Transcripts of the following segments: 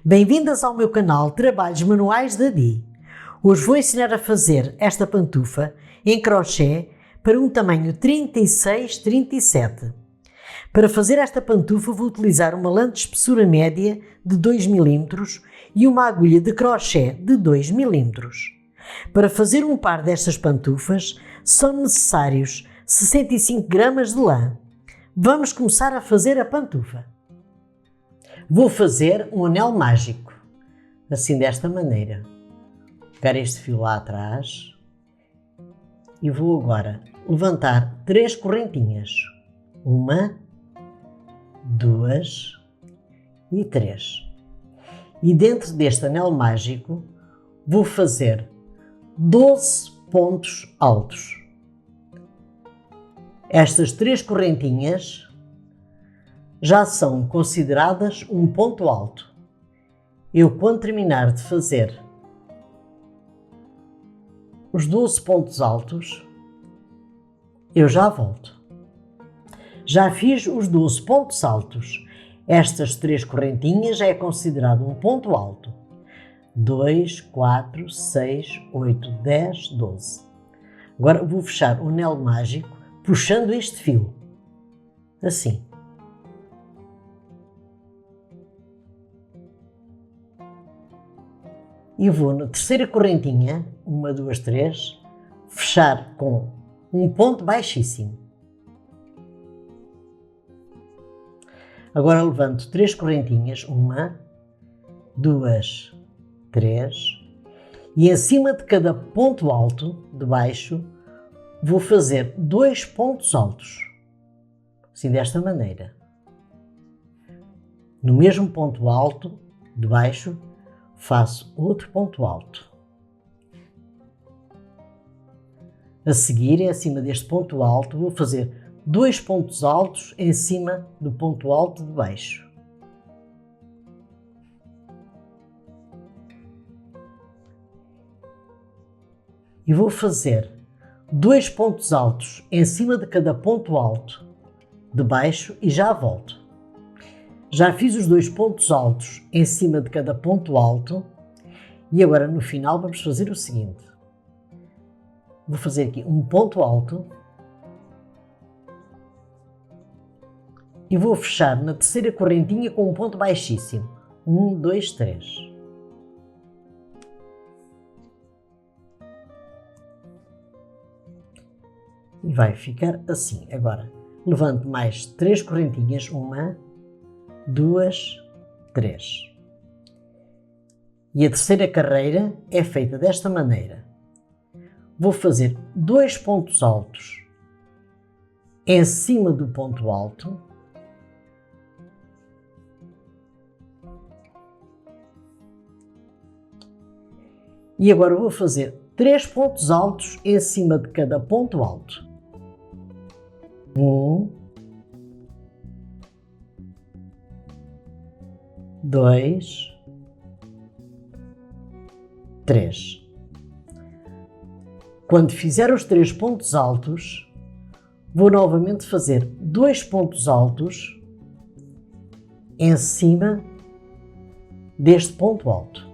Bem-vindas ao meu canal Trabalhos Manuais da Di. Hoje vou ensinar a fazer esta pantufa em crochê para um tamanho 36-37. Para fazer esta pantufa vou utilizar uma lã de espessura média de 2 mm e uma agulha de crochê de 2 mm. Para fazer um par destas pantufas são necessários 65 gramas de lã. Vamos começar a fazer a pantufa. Vou fazer um anel mágico, assim desta maneira. Pegar este fio lá atrás e vou agora levantar 3 correntinhas. 1, 2 e 3. E dentro deste anel mágico vou fazer 12 pontos altos. Estas 3 correntinhas já são consideradas um ponto alto. Eu, quando terminar de fazer os 12 pontos altos, eu já volto. Já fiz os 12 pontos altos. Estas 3 correntinhas já é considerado um ponto alto. 2, 4, 6, 8, 10, 12. Agora vou fechar o anel mágico puxando este fio. Assim. E vou na terceira correntinha, 1, 2, 3, fechar com um ponto baixíssimo. Agora levanto 3 correntinhas, 1, 2, 3, e em cima de cada ponto alto, de baixo, vou fazer 2 pontos altos, assim desta maneira. No mesmo ponto alto, de baixo, faço outro ponto alto. A seguir, em cima deste ponto alto, vou fazer 2 pontos altos em cima do ponto alto de baixo. E vou fazer 2 pontos altos em cima de cada ponto alto de baixo e já volto. Já fiz os 2 pontos altos em cima de cada ponto alto e agora no final vamos fazer o seguinte. Vou fazer aqui um ponto alto e vou fechar na terceira correntinha com um ponto baixíssimo. 1, 2, 3. E vai ficar assim. Agora levanto mais 3 correntinhas. 1, 2, 3. E a terceira carreira é feita desta maneira. Vou fazer 2 pontos altos em cima do ponto alto. E agora vou fazer 3 pontos altos em cima de cada ponto alto. 1, 2, 3. Quando fizer os 3 pontos altos, vou novamente fazer 2 pontos altos em cima deste ponto alto.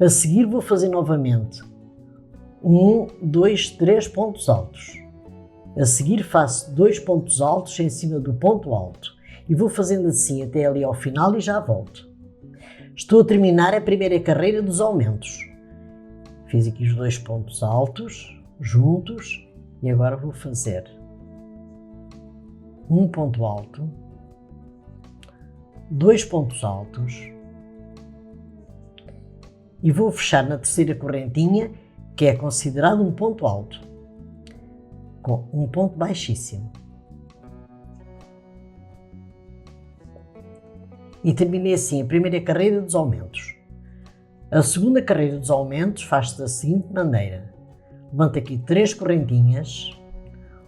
A seguir vou fazer novamente 1, 2, 3 pontos altos. A seguir faço 2 pontos altos em cima do ponto alto e vou fazendo assim até ali ao final e já volto. Estou a terminar a primeira carreira dos aumentos. Fiz aqui os 2 pontos altos juntos e agora vou fazer um ponto alto, 2 pontos altos e vou fechar na terceira correntinha, que é considerado um ponto alto, com um ponto baixíssimo. E terminei assim a primeira carreira dos aumentos. A segunda carreira dos aumentos faz-se da seguinte maneira. Levanto aqui 3 correntinhas,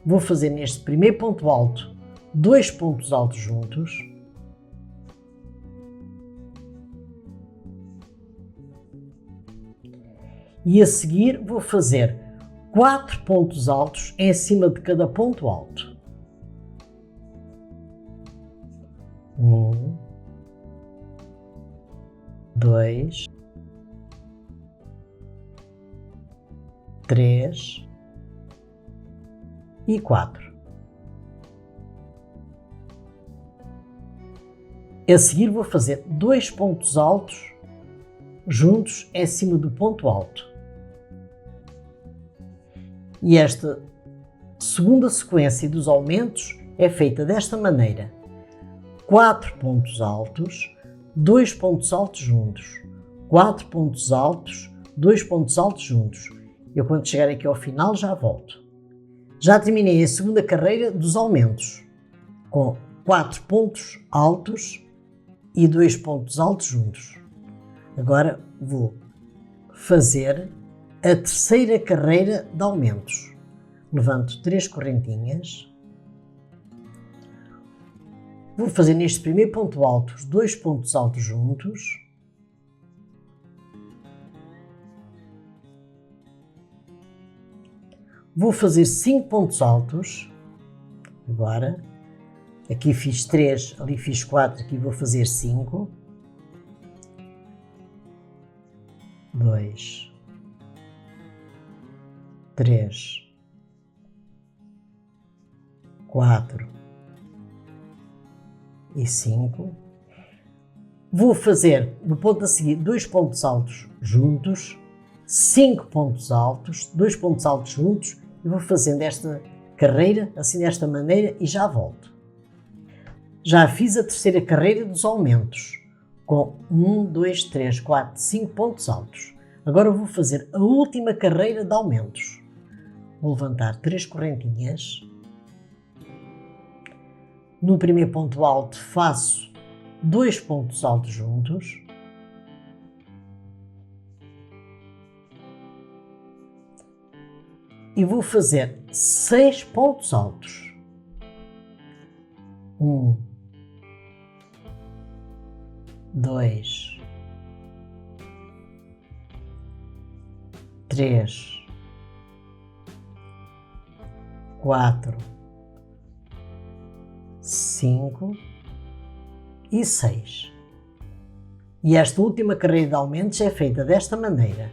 vou fazer neste primeiro ponto alto 2 pontos altos juntos, e a seguir vou fazer 4 pontos altos em cima de cada ponto alto. Um, dois, três e 4. A seguir vou fazer 2 pontos altos juntos em cima do ponto alto. E esta segunda sequência dos aumentos é feita desta maneira: 4 pontos altos, 2 pontos altos juntos, 4 pontos altos, 2 pontos altos juntos. Eu, quando chegar aqui ao final, já volto. Já terminei a segunda carreira dos aumentos, com 4 pontos altos e 2 pontos altos juntos. Agora vou fazer a terceira carreira de aumentos. Levanto 3 correntinhas. Vou fazer neste primeiro ponto alto os 2 pontos altos juntos. Vou fazer 5 pontos altos. Agora, aqui fiz 3, ali fiz 4, aqui vou fazer 5. 2, 3, 4 e 5. Vou fazer no ponto a seguir 2 pontos altos juntos, 5 pontos altos, 2 pontos altos juntos, e vou fazendo esta carreira assim desta maneira e já volto. Já fiz a terceira carreira dos aumentos com 1, 2, 3, 4, 5 pontos altos. Agora vou fazer a última carreira de aumentos. Vou levantar 3 correntinhas. No primeiro ponto alto faço 2 pontos altos juntos. E vou fazer 6 pontos altos. 1, 2, 3, 4, 5 e 6. E esta última carreira de aumentos é feita desta maneira: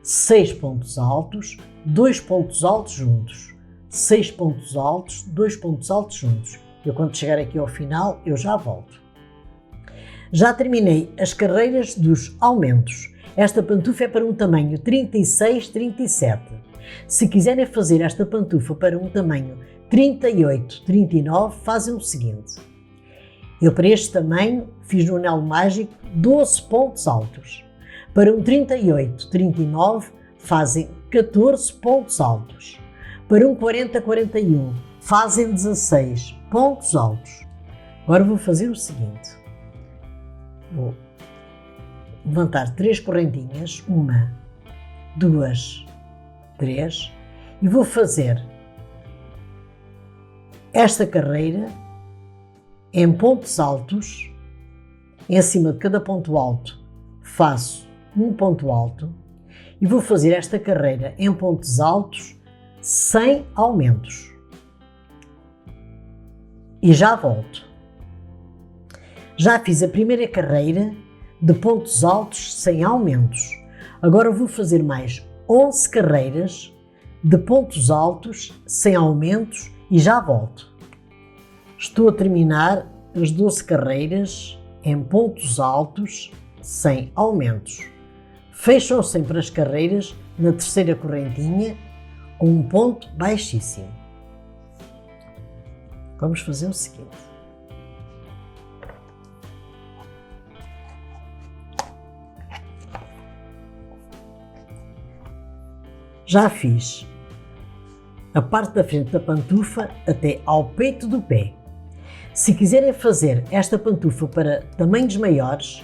6 pontos altos, 2 pontos altos juntos, 6 pontos altos, 2 pontos altos juntos. Eu, quando chegar aqui ao final, eu já volto. Já terminei as carreiras dos aumentos. Esta pantufa é para um tamanho 36-37. Se quiserem fazer esta pantufa para um tamanho 38-39, fazem o seguinte. Eu, para este tamanho, fiz no anel mágico 12 pontos altos. Para um 38-39, fazem 14 pontos altos. Para um 40-41, fazem 16 pontos altos. Agora vou fazer o seguinte. Vou levantar 3 correntinhas, 1, 2, 3, e vou fazer esta carreira em pontos altos. Em cima de cada ponto alto faço um ponto alto e vou fazer esta carreira em pontos altos sem aumentos. E já volto. Já fiz a primeira carreira de pontos altos sem aumentos. Agora vou fazer mais 11 carreiras de pontos altos sem aumentos e já volto. Estou a terminar as 12 carreiras em pontos altos sem aumentos. Fecham sempre as carreiras na terceira correntinha com um ponto baixíssimo. Vamos fazer o seguinte. Já fiz a parte da frente da pantufa até ao peito do pé. Se quiserem fazer esta pantufa para tamanhos maiores,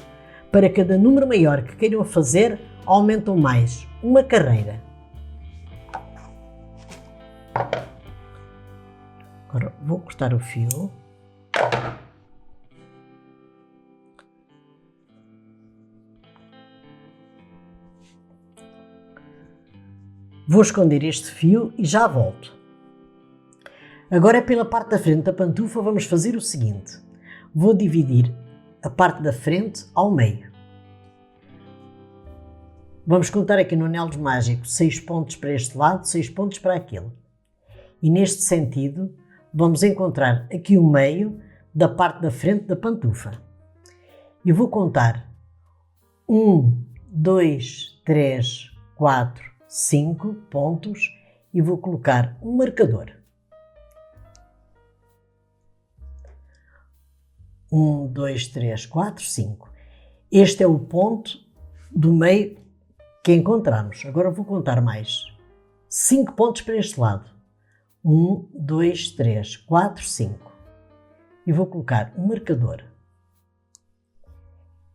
para cada número maior que queiram fazer, aumentam mais uma carreira. Agora vou cortar o fio. Vou esconder este fio e já volto. Agora, pela parte da frente da pantufa, vamos fazer o seguinte. vou dividir a parte da frente ao meio. Vamos contar aqui no anel mágico 6 pontos para este lado, 6 pontos para aquele. E neste sentido, vamos encontrar aqui o meio da parte da frente da pantufa. E vou contar 1, 2, 3, 4, 5 pontos e vou colocar um marcador. 1, 2, 3, 4, 5. Este é o ponto do meio que encontramos. Agora vou contar mais 5 pontos para este lado. 1, 2, 3, 4, 5. E vou colocar um marcador.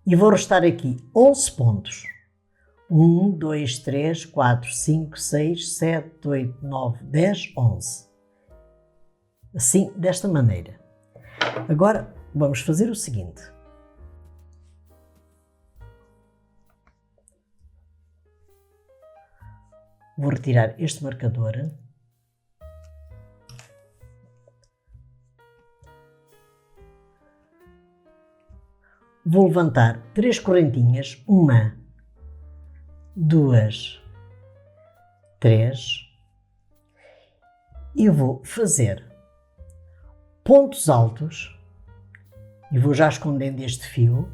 E vou restar aqui 11 pontos. 1, 2, 3, 4, 5, 6, 7, 8, 9, 10, 11. Assim, desta maneira. Agora, vamos fazer o seguinte. Vou retirar este marcador. Vou levantar 3 correntinhas, 1, 2, 3, e vou fazer pontos altos, e vou já escondendo este fio.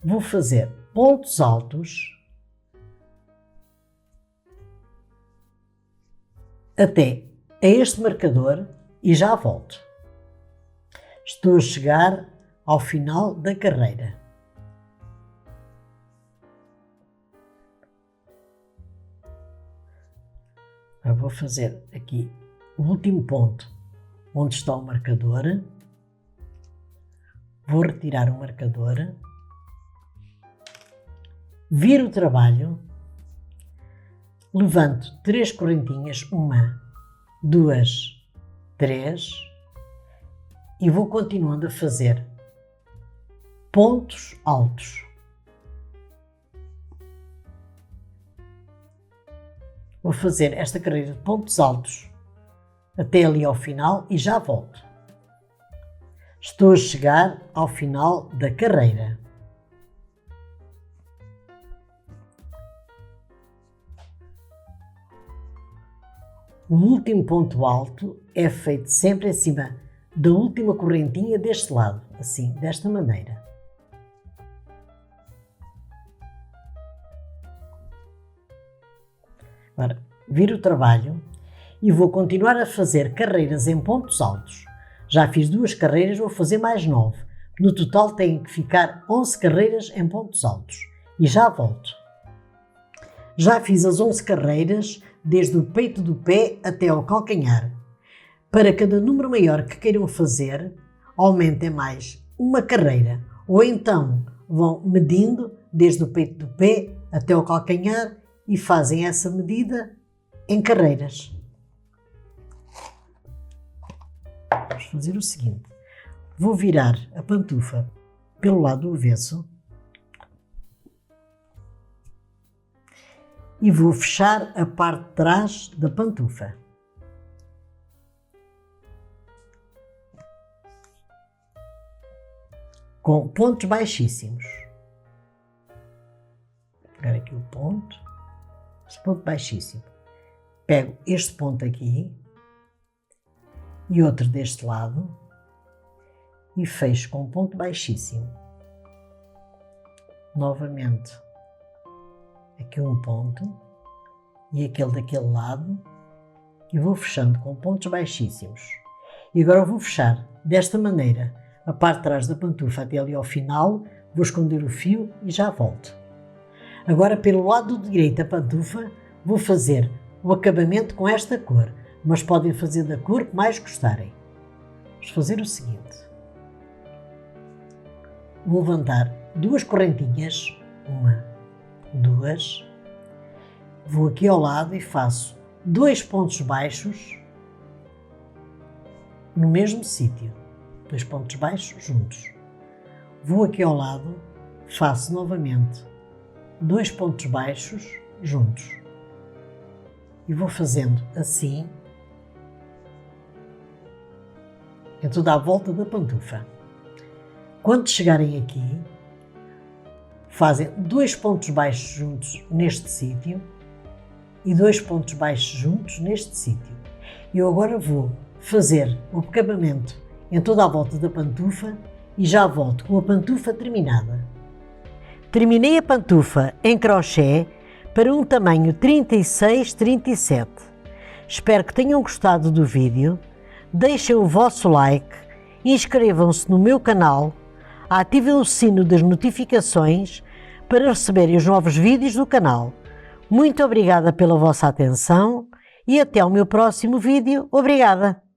Vou fazer pontos altos até a este marcador e já volto. Estou a chegar ao final da carreira. Agora vou fazer aqui o último ponto onde está o marcador. Vou retirar o marcador. Viro o trabalho. Levanto 3 correntinhas, 1, 2, 3. E vou continuando a fazer pontos altos. Vou fazer esta carreira de pontos altos até ali ao final e já volto. Estou a chegar ao final da carreira. O último ponto alto é feito sempre em cima da última correntinha deste lado, assim, desta maneira. Agora, viro o trabalho e vou continuar a fazer carreiras em pontos altos. Já fiz 2 carreiras, vou fazer mais 9. No total tem que ficar 11 carreiras em pontos altos. E já volto. Já fiz as 11 carreiras, desde o peito do pé até ao calcanhar. Para cada número maior que queiram fazer, aumentem mais uma carreira, ou então vão medindo desde o peito do pé até ao calcanhar e fazem essa medida em carreiras. Vamos fazer o seguinte, vou virar a pantufa pelo lado do avesso e vou fechar a parte de trás da pantufa. Com pontos baixíssimos. Vou pegar aqui o ponto, esse ponto baixíssimo. Pego este ponto aqui e outro deste lado e fecho com um ponto baixíssimo. Novamente, aqui um ponto e aquele daquele lado e vou fechando com pontos baixíssimos. E agora vou fechar desta maneira a parte de trás da pantufa até ali ao final, vou esconder o fio e já volto. Agora pelo lado direito da pantufa vou fazer o acabamento com esta cor, mas podem fazer da cor que mais gostarem. Vamos fazer o seguinte. Vou levantar 2 correntinhas, 1, 2, vou aqui ao lado e faço 2 pontos baixos no mesmo sítio. 2 pontos baixos juntos. Vou aqui ao lado, faço novamente 2 pontos baixos juntos. E vou fazendo assim em toda a volta da pantufa. Quando chegarem aqui, fazem 2 pontos baixos juntos neste sítio e 2 pontos baixos juntos neste sítio. Eu agora vou fazer o acabamento em toda a volta da pantufa e já volto com a pantufa terminada. Terminei a pantufa em crochê para um tamanho 36-37. Espero que tenham gostado do vídeo, deixem o vosso like, inscrevam-se no meu canal, ativem o sino das notificações para receberem os novos vídeos do canal. Muito obrigada pela vossa atenção e até ao meu próximo vídeo. Obrigada!